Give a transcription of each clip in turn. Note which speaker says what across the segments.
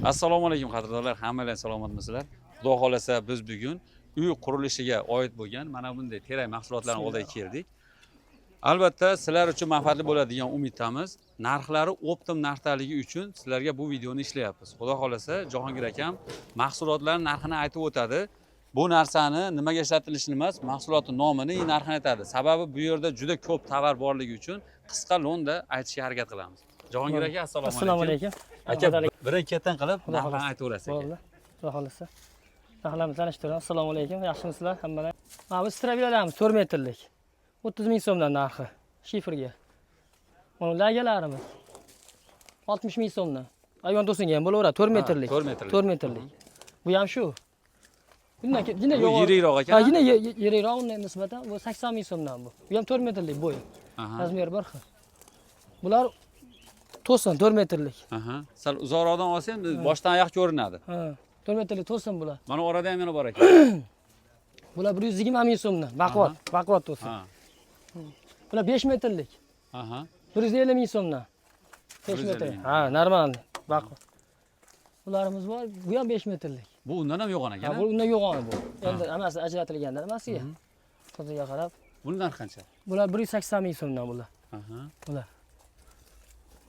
Speaker 1: Assalomu alaykum qadrdonlar, hammalar salomatmisizlar? Xudo xolasa biz bugun uy qurilishiga oid bo'lgan mana bunday terak mahsulotlarini oldiga keldik. Albatta sizlar uchun manfaatli bo'ladi degan umiddamiz. Narxlari optim narxdaligi uchun sizlarga bu videoni ishlayapmiz. Xudo xolasa Jahongir akam mahsulotlarning narxini aytib o'tadi. Bu narsani nimaga ishlatilishini emas, mahsulotning nomini, narxini aytadi. Sababi bu yerda juda ko'p tovar borligi uchun qisqa lo'nda aytishga harakat qilamiz. Jahongir aka, assalomu alaykum. Aka, birin-ketin qilib narxini aytaverasiz.
Speaker 2: Bo'ldi. Xudo xolasa. Narxlarni tanishtiramiz. Assalomu alaykum. Yaxshimisizlar hammalar? Mana bu strabiyalarimiz 4 metrlik. 30 ming so'mdan narxi shifrga. Mana lagalarimiz 60 ming so'mdan. Ayvon to'singa ham bo'laveradi 4 metrlik. 4 metrlik. Bu ham shu. Bundan yine
Speaker 1: yo'q. Yirikroq ekan.
Speaker 2: Ha, yine yirikroq unga nisbatan bu 80 ming so'mdan bu. Bu ham 4 metrlik bo'yi. Razmer bir xil. Bular to'sin 4 metrlik.
Speaker 1: Sal uzoqroqdan olsam boshdan oyoq ko'rinadi.
Speaker 2: Ha, 4 metrlik to'sin bular.
Speaker 1: Mana orada ham yana bor ekan.
Speaker 2: Bular 120 ming so'mdan. Baquvvat to'sin. Bular 5 metrlik. 150 ming so'mdan. 5 metr. Ha, normal. Baquvvat. Bularimiz bor. Bu ham 5 metrlik.
Speaker 1: Bu undan ham yo'g'on ekan.
Speaker 2: Ha, bu undan yo'g'on bu. Endi hammasi ajratilganlar nimasiga? Qo'ziga qarab.
Speaker 1: Bundan qancha?
Speaker 2: Bular 180 ming so'mdan bular. Bular.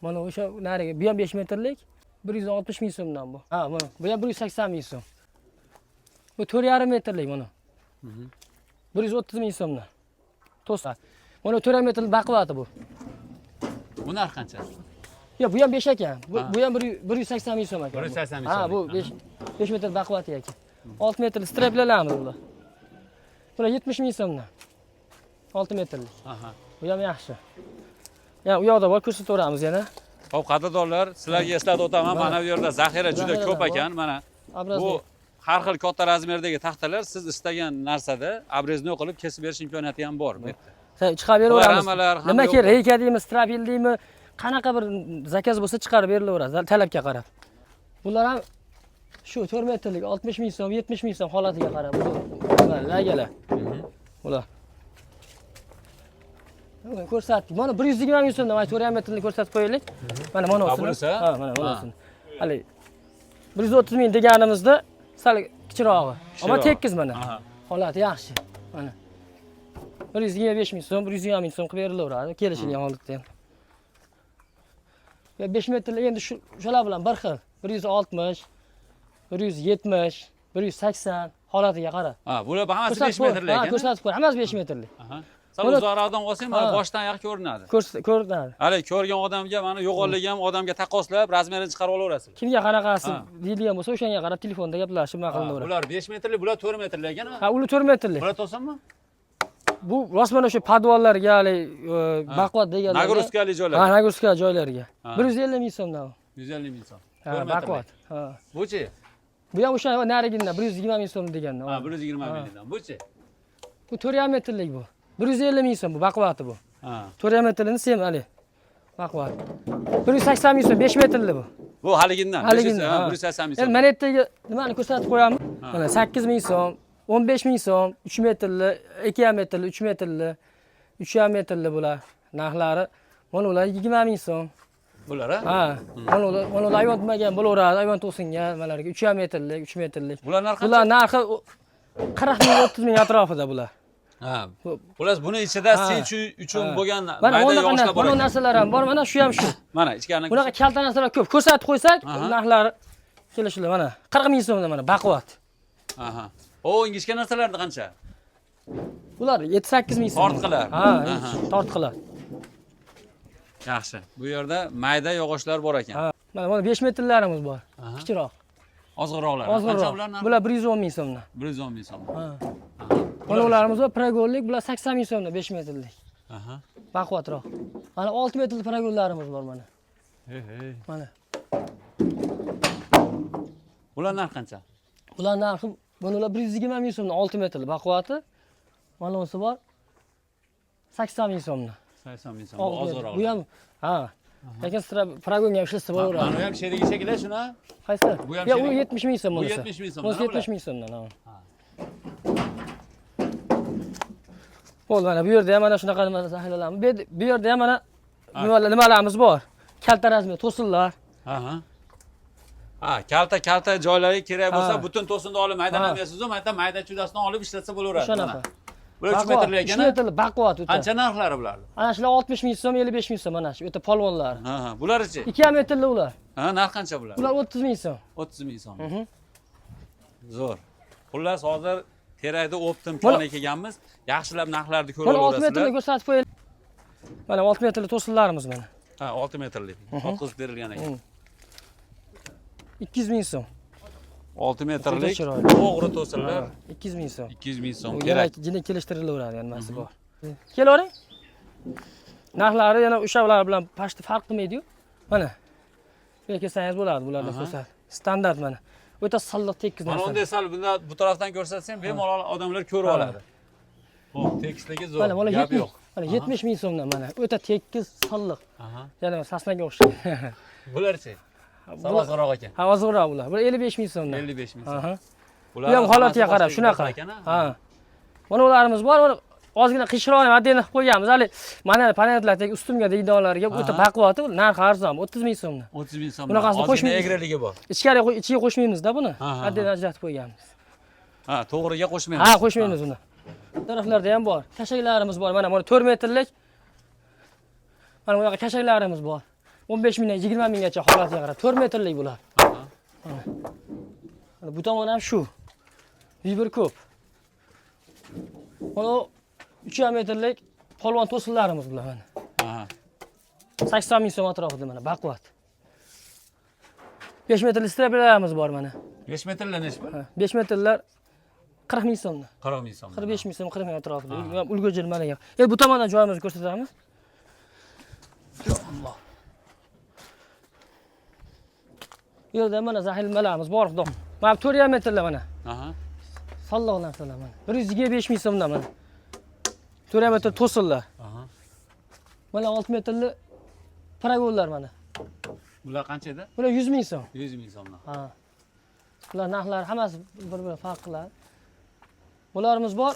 Speaker 2: Mana o'sha nariga bu ham 5 metrlik, 160 ming so'mdan bu. Ha, mana bu ham 180 ming so'm. Bu 4,5 metrlik mana. 130 ming so'mdan. To'sa. Mana 4 metrlik baquvvati bu.
Speaker 1: Bu narx qancha?
Speaker 2: Yo'q, bu ham 5 ekan. Bu ham 180 ming so'm ekan.
Speaker 1: 180 ming so'm.
Speaker 2: Ha, bu 5 metr baquvvati ekan. 6 metrlik straplarimiz bular. Bular 70 ming so'mdan. 6 metrlik. Bu ham yaxshi. Ya u yoqda bor, ko'rsataveramiz yana.
Speaker 1: Xo'p, qadrdonlar, sizlarga eslatib o'taman, mana bu yerda zaxira juda ko'p ekan. Mana bu har xil katta razmerdagi taxtalar siz istagan narsada obrezni qilib kesib berish imkoniyati ham bor bu yerda.
Speaker 2: Chiqarib beraveramiz. Nima kerak, reyka deymi, strabil deymi, qanaqa bir zakaz bo'lsa chiqarib berilaveradi, talabga qarab. Bular ham shu 4 metrlik 60 ming so'm, 70 ming so'm holatiga qarab. Bular lagalar. Bular. Ko'rsatdik. Mana 120 ming so'mdan 4 metrni ko'rsatib qo'yaylik. Mana o'sini. Ha, mana o'sini. Hali 130 ming deganimizda sal kichirog'i. Ammo tekis mana. Holati yaxshi. Mana 125 ming so'm, 120 ming so'm qilib berilaveradi. Kelishilgan holatda ham. Va 5 metrlik endi shular bilan bir xil. 160, 170, 180 holatiga qarab.
Speaker 1: Ha, bular hammasi 5 metrlik ekan.
Speaker 2: Ha, ko'rsatib qo'y. Hammasi 5 metrlik.
Speaker 1: Sal uzoqroqdan olsang, mana boshdan oyoq ko'rinadi.
Speaker 2: Ko'rinadi.
Speaker 1: Hali ko'rgan odamga mana yo'g'onligi ham odamga taqqoslab, razmerini chiqarib olaverasiz.
Speaker 2: Kimga qanaqasi deydigan bo'lsa, o'shanga qarab telefonda gaplashib ma'qullaveradi.
Speaker 1: Bular 5 metrlik, bular 4 metrlik ekan.
Speaker 2: Ha, ular 4 metrlik.
Speaker 1: Bular to'sinmi?
Speaker 2: Bu rostmana o'sha podvallarga, hali baquvvat deganlar.
Speaker 1: Nagruskali joylar.
Speaker 2: Ha, nagruska joylarga. 150 ming so'mdan.
Speaker 1: 150 ming so'm.
Speaker 2: Ha, baquvvat. Ha.
Speaker 1: Buchi?
Speaker 2: Bu ham o'sha narigidan 120 ming so'm deganlar.
Speaker 1: Ha, 120 mingdan. Buchi?
Speaker 2: Bu 4,5 metrlik bu. 150 ming so'm bu baquvvati bu.
Speaker 1: Ha.
Speaker 2: 4,5 metrlikni sem hali. Baquvvat. 180 ming so'm 5 metrli bu.
Speaker 1: Bu haligindan. 180 ming so'm.
Speaker 2: Endi mana yerdaga nimani ko'rsatib qo'yamiz. Mana 8 ming so'm, 15 ming so'm, 3 metrli, 2,5 metrli, 3 metrli, 3,5 metrli bular. Narxlari mana ular 20 ming so'm.
Speaker 1: Bular
Speaker 2: ha? Mana ular ayvon tumagan bo'laveradi, ayvon to'singan, malarga 3,5 metrlik, 3 metrlik.
Speaker 1: Bular narxi?
Speaker 2: Bular narxi 40 ming, 30 ming atrofida bular.
Speaker 1: Ha. Bular buni ichida sechi uchun bo'lgan mayda yoshlar bor.
Speaker 2: Mana narsalar ham bor, mana shu ham shu.
Speaker 1: Mana ichkani.
Speaker 2: Bunaqa kalta narsalar ko'p. Ko'rsatib qo'ysak, narxlari kelishlar mana 40 ming so'mdan mana baquvvat.
Speaker 1: Aha. O, ingichka narsalarni qancha?
Speaker 2: Bular 7-8 ming so'm.
Speaker 1: Tortqilar.
Speaker 2: Ha, tortqilar.
Speaker 1: Yaxshi. Bu yerda mayda yog'ochlar bor ekan.
Speaker 2: Ha, mana 5 metrlarimiz bor. Kichikroq.
Speaker 1: Ozg'iroqlar. Qancha bularni?
Speaker 2: Bular 110 ming so'mdan.
Speaker 1: 110 ming so'm.
Speaker 2: Ha. Ularimiz bor, pragollik, bular 80 ming so'mdan 5 metrlik.
Speaker 1: Aha.
Speaker 2: Baquvvatroq. Mana 6 metrlik pragollarimiz bor mana.
Speaker 1: Hey.
Speaker 2: Mana.
Speaker 1: Bular narx qancha?
Speaker 2: Bular narxi, bular 120 ming so'mdan 6 metrli baquvvati. Mana bunisi bor 80 ming so'mdan.
Speaker 1: 80 ming so'm. Ozg'iroq.
Speaker 2: Bu ham ha. Lekin sira pragonga ham ishlasa bo'laveradi.
Speaker 1: Mana ham sherigi shekillar shuna.
Speaker 2: Qaysi?
Speaker 1: Bu ham
Speaker 2: yo, u 70 ming so'm bo'lsa.
Speaker 1: Bu 70 ming so'm.
Speaker 2: Bu 70 ming so'mdan, ha. Bo'ldi, mana bu yerda ham mana shunaqa zaxiralarimiz. Bu yerda ham mana nimalarimiz bor. Kalta razmer, to'sinlar.
Speaker 1: Aha. Ha, kalta joylari kerak bo'lsa,
Speaker 2: Ha.
Speaker 1: butun to'sinni olib maydalanmaysiz-ku, mayda chudasini olib ishlatsa bo'laveradi.
Speaker 2: O'shanaqa.
Speaker 1: Bular 3 metrli
Speaker 2: 3
Speaker 1: ekan.
Speaker 2: metrli baquvvat o'ta.
Speaker 1: Qancha narxlari bularni?
Speaker 2: Ana shular 60 ming so'm, 55 ming so'm mana shu o'ta polvonlar.
Speaker 1: Ha, bularchi?
Speaker 2: 2 metrli ular.
Speaker 1: Ha, narx qancha bular?
Speaker 2: Ular 30 ming so'm.
Speaker 1: 30 ming so'm.
Speaker 2: Mhm.
Speaker 1: Zo'r. Xullas hozir terakda optim
Speaker 2: Mana-
Speaker 1: koni kelganmiz. Yaxshilab narxlarni ko'rib
Speaker 2: Mana 6 metrli
Speaker 1: olasizlar.
Speaker 2: ko'rsatib qo'ying. Mana 6 metrli to'sinlarimiz mana.
Speaker 1: Ha, 6 metrli. Otqizib berilgan ekan.
Speaker 2: 200 ming so'm.
Speaker 1: 6 metrlik
Speaker 2: chiroyli.
Speaker 1: o'g'ri to'sinlar
Speaker 2: 200 ming so'm.
Speaker 1: 200 ming so'm
Speaker 2: Yana
Speaker 1: kerak.
Speaker 2: yana kelishtirilaveradi nimasi bor. Kelavering. Narxlari yana o'shalar bilan pashti farq qilmaydi-yu. Mana. Shunga kelsangiz bo'ladi bulardan ko'rsat. Standart mana. O'ta silliq tekis
Speaker 1: Mana
Speaker 2: narsa.
Speaker 1: unday sal bu tarafdan ko'rsatsam, bemalol odamlar ko'rib oladi. Xo'p, tekisligi zo'r.
Speaker 2: Mana
Speaker 1: Gap yo'q.
Speaker 2: Mana 70 ming so'mdan mana. O'ta tekis, silliq.
Speaker 1: Aha.
Speaker 2: Yana sasnaga o'xshaydi.
Speaker 1: Bularchi? Salozroq ekan.
Speaker 2: Ha, ozg'inroq ular. Bu 55 ming so'mdan.
Speaker 1: 55 ming so'm.
Speaker 2: Aha.
Speaker 1: Bular
Speaker 2: Bu ham holatiga qarab shunaqa. Ha. Mana ularimiz bor. Ozgina qiyshironi atena qilib qo'yganmiz. Hali mana panellardagi ustimga deydiganlarga o'ta baquvvat, narxi arzon, 30 ming so'mdan.
Speaker 1: 30 ming so'm.
Speaker 2: Bunaqasini qo'shmaymiz.
Speaker 1: Egraligi bor.
Speaker 2: Ichiga qo'shmaymiz-da buni.
Speaker 1: Ha.
Speaker 2: Atena ajratib qo'yganmiz.
Speaker 1: Ha, to'g'riga qo'shmaymiz.
Speaker 2: Ha, qo'shmaymiz uni. Bu taraflarda ham bor. Kashaklarimiz bor. Mana 4 metrlik. Mana bunaqa kashaklarimiz bor. 15 mingdan 20 minggacha holatiga qarab 4 metrlik bular. Mana bu tomon ham shu. Vibr ko'p. Mana 3 metrlik polvon to'sinlarimiz bular mana.
Speaker 1: Aha.
Speaker 2: 80 ming so'm atrofida mana baquvvat. 5 metrli strapelarimiz bor mana.
Speaker 1: 5 metrlar nechi bu?
Speaker 2: 5 metrlar 40 ming so'mdan.
Speaker 1: 40 ming so'm.
Speaker 2: 45 ming so'm, 40 ming atrofida. Ulgurji nimaga. Bu tomondan joyimizni ko'rsatamiz. Alloh. Bu yerda mana zahilmalarimiz bor xudo. Mana 4 metrlar mana.
Speaker 1: Aha.
Speaker 2: Salloq narsalar mana. 125 ming so'mdan mana. 4 metr to'sinlar.
Speaker 1: Aha.
Speaker 2: Mana 6 metrli paragonlar mana.
Speaker 1: Bular qancha edi?
Speaker 2: Bular 100 ming so'm.
Speaker 1: 100 ming so'mdan.
Speaker 2: Ha. Bular narxlari hammasi bir-biri farq qiladi. Bularimiz bor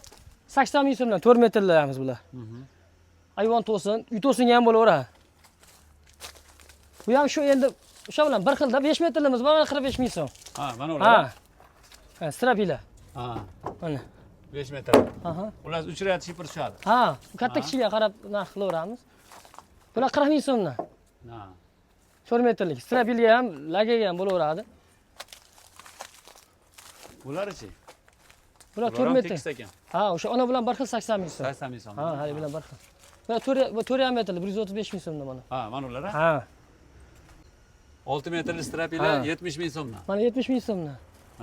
Speaker 2: 80 ming so'mdan 4 metrlarimiz bular. Ayvon to'sin, uy to'singa ham bo'laveradi. Bu ham shu endi o'sha bilan bir xilda 5 metrlimiz bor, mana 45 ming so'm.
Speaker 1: Ha, mana ular.
Speaker 2: Ha. Ha, strapila.
Speaker 1: Ha.
Speaker 2: Mana.
Speaker 1: 5 metr.
Speaker 2: Aha.
Speaker 1: Ular uchrayadi, shipir tushadi.
Speaker 2: Ha, katta kichiga qarab narx qilaveramiz. Bular 40 ming so'mdan.
Speaker 1: Ha.
Speaker 2: 4 metrlik. Strapilga ham, lagaga ham bo'laveradi.
Speaker 1: Bularchi?
Speaker 2: Bular 4 metr.
Speaker 1: Tekis ekan.
Speaker 2: Ha, o'sha ona bilan bir xil 80 ming so'm.
Speaker 1: 80 ming so'm.
Speaker 2: Ha, hali bilan bir xil. Bular 4 metrli 135 ming so'mdan mana.
Speaker 1: Ha, mana ular.
Speaker 2: Ha.
Speaker 1: 6 metrli strapila
Speaker 2: Ha.
Speaker 1: 70 ming so'mdan.
Speaker 2: Mana 70 ming so'mdan.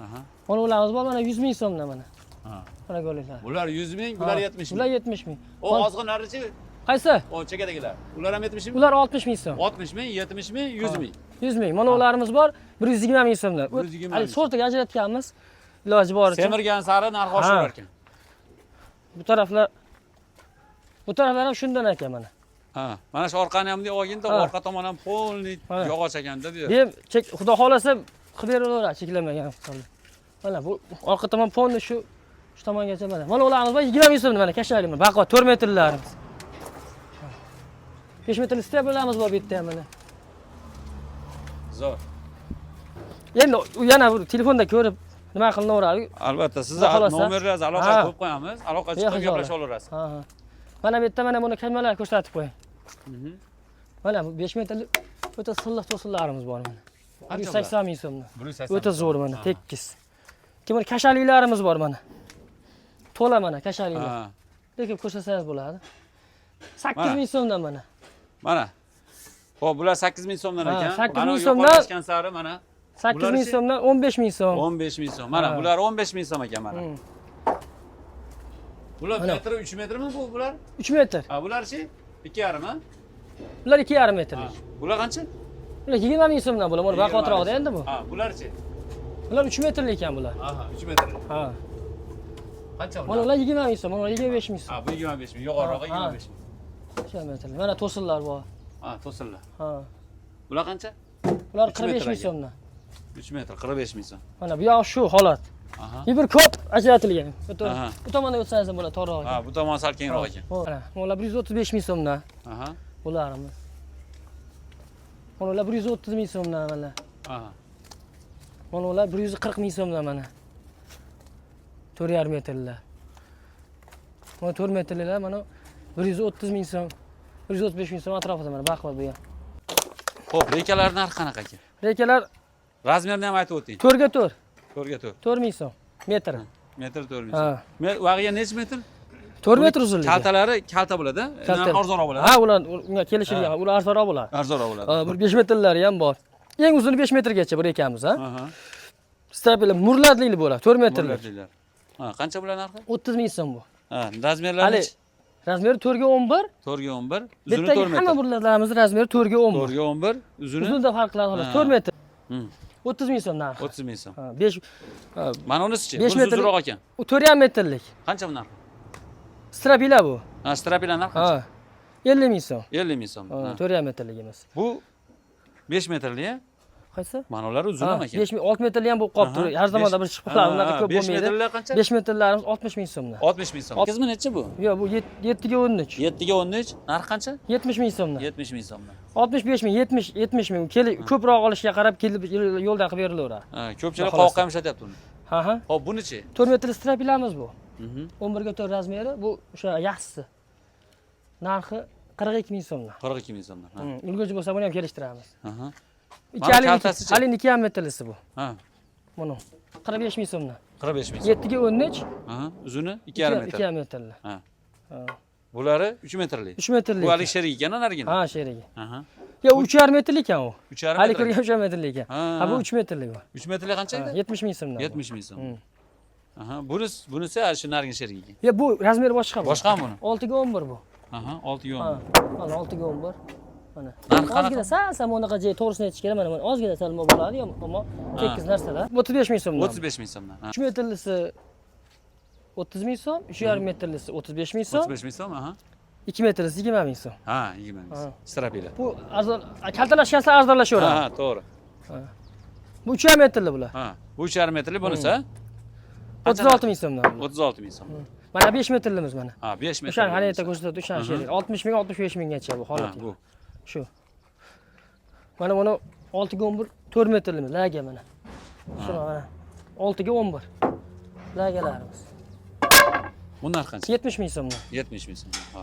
Speaker 1: Aha.
Speaker 2: Mana ularimiz bor, mana 100 ming so'mdan mana.
Speaker 1: Ha.
Speaker 2: Mana go'liklar.
Speaker 1: Bular 100 ming, bular 70
Speaker 2: Bular
Speaker 1: ming.
Speaker 2: 70 ming.
Speaker 1: O ozg'inlarichi?
Speaker 2: Qaysi?
Speaker 1: O chekadagilar. Ular ham 70 ming?
Speaker 2: Ular 60 ming so'm.
Speaker 1: 60 ming, 70 ming, 100 ming.
Speaker 2: 100 ming. Mana ularimiz bor, 120 ming so'mdan.
Speaker 1: 120
Speaker 2: Hali
Speaker 1: ming.
Speaker 2: sortiga ajratganmiz. Iloji boricha.
Speaker 1: Semirgan sari narx oshirar ekan.
Speaker 2: Bu taraflar ham shundan ekan mana.
Speaker 1: Ha, mana shu orqani ham olginda,
Speaker 2: Ha.
Speaker 1: orqa tomon ham polni
Speaker 2: Ha.
Speaker 1: yog'och ekanda deydi.
Speaker 2: Dem xudo xolasa qilib beraveradi, cheklamagan holda. Mana bu orqa tomon polni shu tomongacha mana. Mana ularimiz bor 20 ming so'm mana kashaylik mana. Baquvvat 4 metrlarimiz. 5 metrli straplarimiz bor bu yerda ham mana.
Speaker 1: Zo'r.
Speaker 2: Endi u yana bu telefonda ko'rib nima qilinaveradi?
Speaker 1: Albatta, sizni
Speaker 2: Xohlasa.
Speaker 1: nomeringizni aloqa
Speaker 2: Ha.
Speaker 1: qo'yib qo'yamiz. Aloqa
Speaker 2: Behijob.
Speaker 1: chiqib gaplashib olaverasiz.
Speaker 2: Ha. Mana bu yerda mana buni kalmalar ko'rsatib qo'ying. Mana bu 5 metrli o'ta silliq to'sinlarimiz bor mana.
Speaker 1: Qancha
Speaker 2: 180 ming so'mdan.
Speaker 1: 180
Speaker 2: O'ta zo'r mana, tekis. Keyin kashaliklarimiz bor mana. To'la mana kashaliklar.
Speaker 1: Ha.
Speaker 2: Lekin ko'rsatsangiz bo'ladi. 8
Speaker 1: Mana.
Speaker 2: ming so'mdan mana.
Speaker 1: Mana. Xo'p, bular 8 ming so'mdan
Speaker 2: Ha,
Speaker 1: ekan.
Speaker 2: 8
Speaker 1: Mana
Speaker 2: ming
Speaker 1: u
Speaker 2: so'mdan-
Speaker 1: yo'qolashgan sari mana
Speaker 2: 8 ming
Speaker 1: Bularchi?
Speaker 2: so'mdan 15 ming so'm.
Speaker 1: 15 ming so'm. Mana
Speaker 2: Ha.
Speaker 1: bular 15 ming so'm ekan mana.
Speaker 2: Hmm.
Speaker 1: Bular
Speaker 2: Mana.
Speaker 1: metri 3 metrmi bu bular?
Speaker 2: 3 metr.
Speaker 1: Ha, bularchi? 2,5 ha?
Speaker 2: Bular 2,5
Speaker 1: Ha.
Speaker 2: metrlik.
Speaker 1: Bular qancha?
Speaker 2: Bular 20 ming so'mdan bular. Mana baquvvatroqda endi bu.
Speaker 1: Ha, bularchi?
Speaker 2: Bular 3 metrlik ekan bular.
Speaker 1: Aha, 3 metrli.
Speaker 2: Ha.
Speaker 1: Qancha
Speaker 2: Mana
Speaker 1: bular?
Speaker 2: ular 20 ming so'm, mana ular 25 ming so'm.
Speaker 1: Ha, bu 25 ming, yuqoriroqi
Speaker 2: Ha.
Speaker 1: 25 ming.
Speaker 2: 3 metrlik. Mana to'sinlar bor.
Speaker 1: Ha, to'sinlar.
Speaker 2: Ha.
Speaker 1: Bular qancha?
Speaker 2: Ular
Speaker 1: 3
Speaker 2: 45 ming
Speaker 1: metrga.
Speaker 2: so'mdan.
Speaker 1: 3 metr, 45 ming so'm.
Speaker 2: Mana bu yoq shu holat.
Speaker 1: Aha.
Speaker 2: Bir ko'p ajratilgan.
Speaker 1: Aha.
Speaker 2: Bu tomonda o'tsangiz ham bo'ladi, to'g'ri.
Speaker 1: Ha, bu tomon sal kengroq ekan.
Speaker 2: Mana ular 135 ming so'mdan.
Speaker 1: Aha.
Speaker 2: Bularimiz. Mana ular 130 ming so'mdan mana.
Speaker 1: Aha.
Speaker 2: Mana ular 140 ming so'mdan mana. 4,5 metrlar. Mana 4 metrlar mana 130 ming so'm, 135 ming so'm atrofida mana baquvvat bu ham.
Speaker 1: Xo'p, rekalar narxi qanaqa aka?
Speaker 2: Rekalar
Speaker 1: Razmerini ham aytib o'ting.
Speaker 2: 4 ga 4.
Speaker 1: 4 ga 4.
Speaker 2: 4 ming so'm metr.
Speaker 1: Metr 4 ming.
Speaker 2: Ha.
Speaker 1: Vag'iga necha metr?
Speaker 2: 4 metr uzunligi.
Speaker 1: Kaltalari kalta bo'ladi, arzonroq bo'ladi.
Speaker 2: Ha, ular unga kelishilgan, ular arzonroq bo'ladi.
Speaker 1: Arzonroq bo'ladi.
Speaker 2: Ha, bir 5 metrlari ham bor. Eng uzuni 5 metrgacha bir ekamiz, ha.
Speaker 1: Aha.
Speaker 2: Stabilar murlatlikli bo'ladi, 4 metrlik.
Speaker 1: Murlatliklar. Ha, qancha bo'ladi narxi?
Speaker 2: 30 ming so'm bu.
Speaker 1: Ha, razmerlari
Speaker 2: Hali razmeri 4 ga 11.
Speaker 1: 4 ga 11, uzuni
Speaker 2: Bittagi
Speaker 1: 4 metr.
Speaker 2: hamma murlatlarimiz razmeri 4 ga 11.
Speaker 1: 4 ga 11, uzuni
Speaker 2: Uzunida farqlar xolos, 4 metr. 30 ming so'm narxi.
Speaker 1: 30 ming so'm.
Speaker 2: Ha, 5
Speaker 1: Mana unisi-chi?
Speaker 2: 5
Speaker 1: Bu
Speaker 2: metr-
Speaker 1: uzunroq ekan.
Speaker 2: u 4,5 metrlik.
Speaker 1: Qancha bu narxi?
Speaker 2: Strapila bu.
Speaker 1: Ha, strapilar narxi qancha?
Speaker 2: Ha. 50 ming so'm.
Speaker 1: 50 ming so'm.
Speaker 2: Ha,
Speaker 1: Ha.
Speaker 2: 4,5 metrlik emas.
Speaker 1: Bu 5 metrli, ha?
Speaker 2: Qaysi?
Speaker 1: Mana ular uzun ham ekan.
Speaker 2: 5 ming 6 metrli ham bo'lib qolibdi. Har zamonda bir chiqib qoladi, unaqa ko'p
Speaker 1: 5
Speaker 2: bo'lmaydi.
Speaker 1: metrlar qancha?
Speaker 2: 5 metrlarimiz 60 ming so'mdan.
Speaker 1: 60 ming so'm. Sizmi necha bu?
Speaker 2: Yo'q, bu 7 ga 13.
Speaker 1: 7 ga 13, narxi qancha?
Speaker 2: 70 ming so'mdan.
Speaker 1: 70 ming so'mdan.
Speaker 2: 65 ming, 70 ming. Ko'proq olishga qarab kelib yo'ldan qilib berilaveradi.
Speaker 1: Ha, ko'pchilik
Speaker 2: Xolos.
Speaker 1: qovoqqa ham ishlatyapti uni.
Speaker 2: Ha.
Speaker 1: Xo'p, buni-chi?
Speaker 2: 4 metrli strapilamiz bu.
Speaker 1: 11
Speaker 2: 11 ga 4 razmeri, bu o'sha yaxshisi. Narxi 42 ming so'mdan.
Speaker 1: 42 ming so'mdan. Ha.
Speaker 2: Ulgurji bo'lsa buni ham kelishtiramiz.
Speaker 1: Aha.
Speaker 2: Ikki hali 2 ham metrlisi bu.
Speaker 1: Ha.
Speaker 2: Mana 45 ming so'mdan.
Speaker 1: 45 ming so'm.
Speaker 2: 7 ga 13.
Speaker 1: Aha, uzuni 2,5 metr.
Speaker 2: 2 metrli.
Speaker 1: Ha.
Speaker 2: Ha.
Speaker 1: Buları 3 metrli.
Speaker 2: 3 metrli.
Speaker 1: Bu hali sherik ekan, narigini.
Speaker 2: Ha, sherigi.
Speaker 1: Aha.
Speaker 2: Yo, 3,5 metrli ekan u.
Speaker 1: 3,5
Speaker 2: Hali
Speaker 1: metr.
Speaker 2: kirgan 3 metrli ekan. Ha, bu 3 metrli bu.
Speaker 1: 3 metrli qancha edi?
Speaker 2: 70 ming so'mdan.
Speaker 1: 70 ming so'm. Aha, bunisi hali shu narigini sherik ekan.
Speaker 2: Yo, bu razmeri boshqa bu.
Speaker 1: Boshqami buni?
Speaker 2: 6 ga 11 bu.
Speaker 1: Aha, 6 ga
Speaker 2: Ha,
Speaker 1: 11.
Speaker 2: mana 6 ga 11. Mana.
Speaker 1: Narxi qanaqa?
Speaker 2: Ozgina sal bunaqa joy to'g'risini aytish kerak, mana ozgina salmo bo'ladi, ammo tekis narsalar. 35 ming so'mdan.
Speaker 1: 35 ming so'mdan. Ha.
Speaker 2: 3 metrlisi 30 ming so'm, 3,5 metrlisi 35 ming so'm,
Speaker 1: 35 ming so'm, aha.
Speaker 2: 2 metrlisi 20 ming so'm.
Speaker 1: Ha, 20 ming so'm. Strapila.
Speaker 2: Bu arzon, kaltalashgansa arzonlashaveradi.
Speaker 1: Ha, to'g'ri.
Speaker 2: Bu 3,5 metrli bular.
Speaker 1: Ha, bu 3,5 metrli bunisi, ha?
Speaker 2: 36 ming so'mdan.
Speaker 1: 36 ming so'm.
Speaker 2: Mana 5 metrlimiz mana.
Speaker 1: Ha, 5 metr.
Speaker 2: O'shan hali yerda ko'rsatdi, o'shan sherik. 60 ming, 65 minggacha bu
Speaker 1: Ha,
Speaker 2: holati.
Speaker 1: bu.
Speaker 2: Shu. Mana buni 6 ga 11 4 metrlimiz, laga mana. Shuna mana. 6 ga 11. Lagalarimiz.
Speaker 1: Bu narxi qancha?
Speaker 2: 70 ming so'mdan.
Speaker 1: 70 ming so'm. Ha.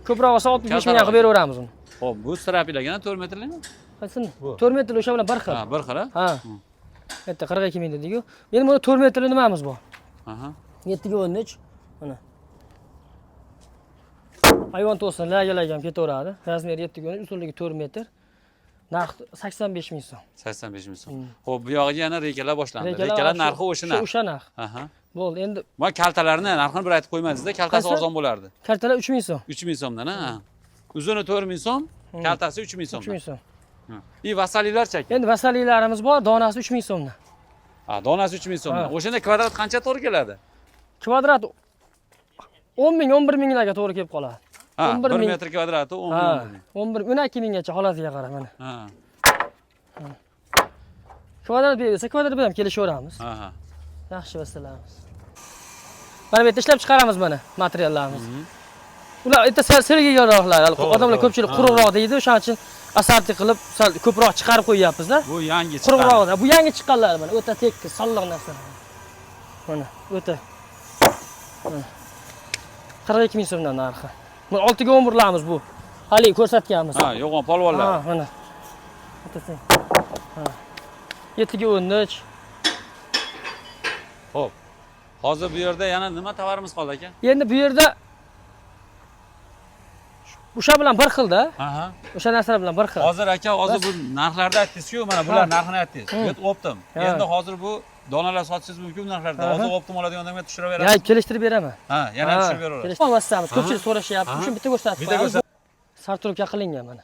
Speaker 2: Ko'proq olsa 65 mingga qilib beraveramiz uni.
Speaker 1: Xo'p, bu strapilagina 4 metrlimi?
Speaker 2: Qaysini? 4 metrli o'sha bilan bir xil.
Speaker 1: Ha, bir xil, ha?
Speaker 2: Ha. Bitta 42 ming dediku. Endi buni 4 metrli nimamiz bor?
Speaker 1: Aha.
Speaker 2: 7 ga 13. Mana. Hayvon to'sin, lagalar ham ketaveradi. Razmeri 7 ga 13, uzunligi 4 metr. Narxi 85 ming so'm.
Speaker 1: 85 ming so'm. Xo'p, bu yog'iga yana rekalar boshlandi.
Speaker 2: Rekalar
Speaker 1: Rekalar narxi o'sha narx.
Speaker 2: O'sha narx.
Speaker 1: Aha.
Speaker 2: Bo'ldi, endi
Speaker 1: Mana kaltalarni narxini bir aytib qo'ymadingiz-da, kaltasi
Speaker 2: Qaysi?
Speaker 1: arzon bo'lardi.
Speaker 2: kartalar 3 ming so'm.
Speaker 1: 3 ming so'mdan, ha. Uzuni 4 ming so'm, kaltasi 3 ming
Speaker 2: 3
Speaker 1: so'mdan.
Speaker 2: ming so'm.
Speaker 1: И vasalilarchi aka?
Speaker 2: Endi vasalilarimiz bor, donasi 3 ming so'mdan.
Speaker 1: Ha, donasi 3 ming so'mdan.
Speaker 2: Ha.
Speaker 1: O'shanda kvadrat qancha to'g'ri keladi?
Speaker 2: Kvadrat 10 ming, 11 minglarga to'g'ri kelib qoladi.
Speaker 1: Ha,
Speaker 2: 11
Speaker 1: 1
Speaker 2: ming.
Speaker 1: metr kvadrati 10
Speaker 2: Ha,
Speaker 1: ming.
Speaker 2: 11, 12 minggacha holatiga qarab mana.
Speaker 1: Ha.
Speaker 2: Kvadrat bersa, kvadrat bilan kelishaveramiz.
Speaker 1: Ha, ha.
Speaker 2: Yaxshi vasalamiz. Mana bu yerda ishlab chiqaramiz mana materiallarimizni. Ular erta sergayroqlar, odamlar ko'pchilik quruqroq deydi, o'shaning uchun asarti qilib sal ko'proq chiqarib qo'yyapmiz-da.
Speaker 1: Bu yangi chiqqan.
Speaker 2: Quruqroq, bu yangi chiqqanlar mana, o'ta tekis, sog'lom narsalar. Mana, o'ta. 42 ming so'mdan narxi. Mana 6 ga 11 larmiz bu. Hali ko'rsatganmiz.
Speaker 1: Ha, yo'g'on polvonlar.
Speaker 2: Ha, mana. O'tasang. Ha. 7 ga 13.
Speaker 1: Xo'p. Hozir bu yerda yana nima tovarimiz qoldi aka?
Speaker 2: Endi bu yerda o'sha bilan bir xilda.
Speaker 1: Aha.
Speaker 2: O'sha narsalar bilan bir xil.
Speaker 1: Hozir aka, hozir bu narxlarda aytdingiz-ku, mana bular narxini aytdingiz. Bet optim. Endi hozir bu donalar sotishingiz mumkin bu narxlarda. Hozir optim oladigan odamga tushirib
Speaker 2: Ya,
Speaker 1: beramiz.
Speaker 2: kelishtirib beraman.
Speaker 1: Ha, yana tushirib beraverasiz.
Speaker 2: Kelishtirib olasiz. Ko'pchilik so'rashyapti. Shuni bitta ko'rsatib
Speaker 1: Bitta
Speaker 2: qo'yamiz.
Speaker 1: ko'rsat.
Speaker 2: Sarturuka qilingan mana.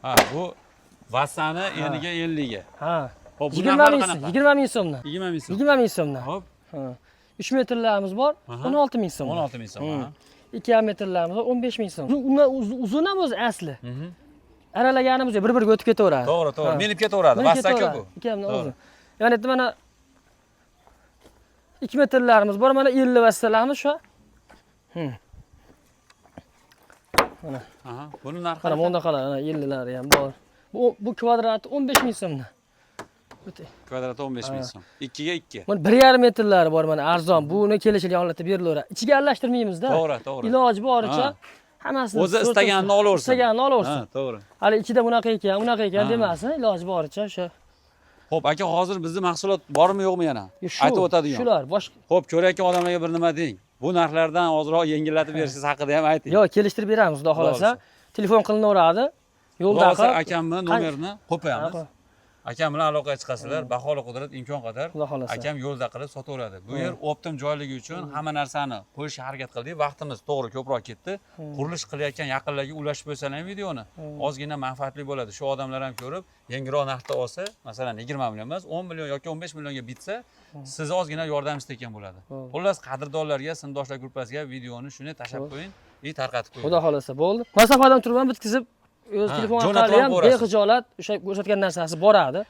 Speaker 1: Ha, bu vassani eniga 50 ga.
Speaker 2: Ha.
Speaker 1: Xo'p, bu
Speaker 2: 20
Speaker 1: narxlar
Speaker 2: ming,
Speaker 1: qanaqa?
Speaker 2: 20 ming so'mdan.
Speaker 1: 20 ming so'm.
Speaker 2: 20 ming so'mdan.
Speaker 1: Xo'p,
Speaker 2: Ha. 3 metrlarimiz bor, 16 ming so'm.
Speaker 1: 16 ming so'm. Ha.
Speaker 2: 2 metrlarimiz bor, 15 ming so'm. Undan uzun ham o'zi asli. Aralaganimiz bir-biriga o'tib ketaveradi.
Speaker 1: To'g'ri, to'g'ri. Menib ketaveradi. Vassa-ku bu.
Speaker 2: Ikkamdan o'zi. Ya'ni endi mana 2 metrlarimiz bor, mana 50 vassalarimiz shu. Mana.
Speaker 1: Aha, buni narxi
Speaker 2: Mana bunda qalar, ana 50 lari ham bor. Bu kvadrati 15 ming so'mdan.
Speaker 1: Kvadrati 15 ming so'm. 2 ga 2.
Speaker 2: Mana 1,5 metrlari bor mana arzon. Buni kelishilgan holatda berilaveradi. Ichiga aralashtirmaymiz-da.
Speaker 1: To'g'ri, to'g'ri.
Speaker 2: Iloji boricha hammasini
Speaker 1: o'zi istaganini olaversin.
Speaker 2: Istaganini olaversin.
Speaker 1: Ha, to'g'ri.
Speaker 2: Hali ichida bunaqa ekan demasin, iloji boricha o'sha.
Speaker 1: Xo'p, aka, hozir bizning mahsulot bormi yo'qmi yana? Aytib o'tadigan.
Speaker 2: Shular, boshqa.
Speaker 1: Xo'p, ko'rayotgan odamlarga bir nima deng. Bu narxlardan ozroq yengillatib berishingiz haqida ham ayting.
Speaker 2: Yo'q, kelishtirib beramiz, xudo xolasa. Telefon qilinaveradi. Yo'lda qilib
Speaker 1: akamni nomerini qo'yamiz. Akam bilan aloqaga chiqasizlar, baholi qudrat imkon qadar
Speaker 2: Xudo xolasa.
Speaker 1: akam yo'lda qilib sotaveradi. Bu yer optim joyligi uchun hamma narsani qo'yishga harakat qildik. Vaqtimiz to'g'ri ko'proq ketdi. Qurilish qilayotgan yaqinlarga ulashib qo'ysalar ham videoni ozgina manfaatli bo'ladi. Shu odamlar ham ko'rib, yangiroq narxda olsa, masalan 20 million emas, 10 million yoki 15 millionga bitsa, siz ozgina yordamchi tekan bo'ladi. Xullas, qadrdonlarga, sinfdoshlar gruppasiga videoni shuni tashlab qo'ying, tarqatib qo'ying.
Speaker 2: Xudo xolasa bo'ldi. Masofadan turib ham bitkizib o'z telefon orqali ham bexijolat o'sha ko'rsatgan narsasi boradi.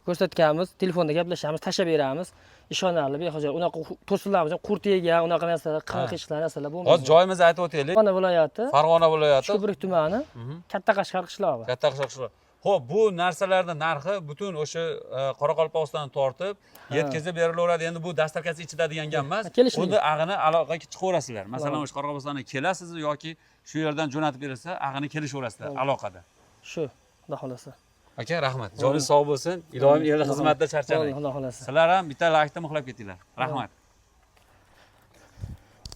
Speaker 2: Ko'rsatganmiz, telefonda gaplashamiz, tashab beramiz. Ishonarli, bexijolat. Unaqa to'sinlarimiz, qurt yegan, unaqa narsalar, qanqichlar narsalar bo'lmaydi.
Speaker 1: Hozir joyimizni aytib o'taylik. Farg'ona viloyati.
Speaker 2: Shukurlik tumani, Katta Qashqar qishlog'i.
Speaker 1: Katta Qashqar. Xo'p, bu narsalarning narxi butun o'sha Qoraqalpog'istondan tortib yetkazib berilaveradi. Endi bu dastavkasi ichida degan gap emas. Unda ag'ini aloqaga chiqaverasizlar. Masalan, o'sha Qoraqalpog'istondan kelasiz yoki shu yerdan jo'natib berilsa, ag'ini kelishaverasizlar aloqada.
Speaker 2: Shu, xudo xolasa.
Speaker 1: Aka, rahmat. Joningiz sog' bo'lsin. Ilohim el xizmatida charchamang.
Speaker 2: Xudo xolasa.
Speaker 1: Sizlar ham bitta laykni muxlab ketinglar. Rahmat.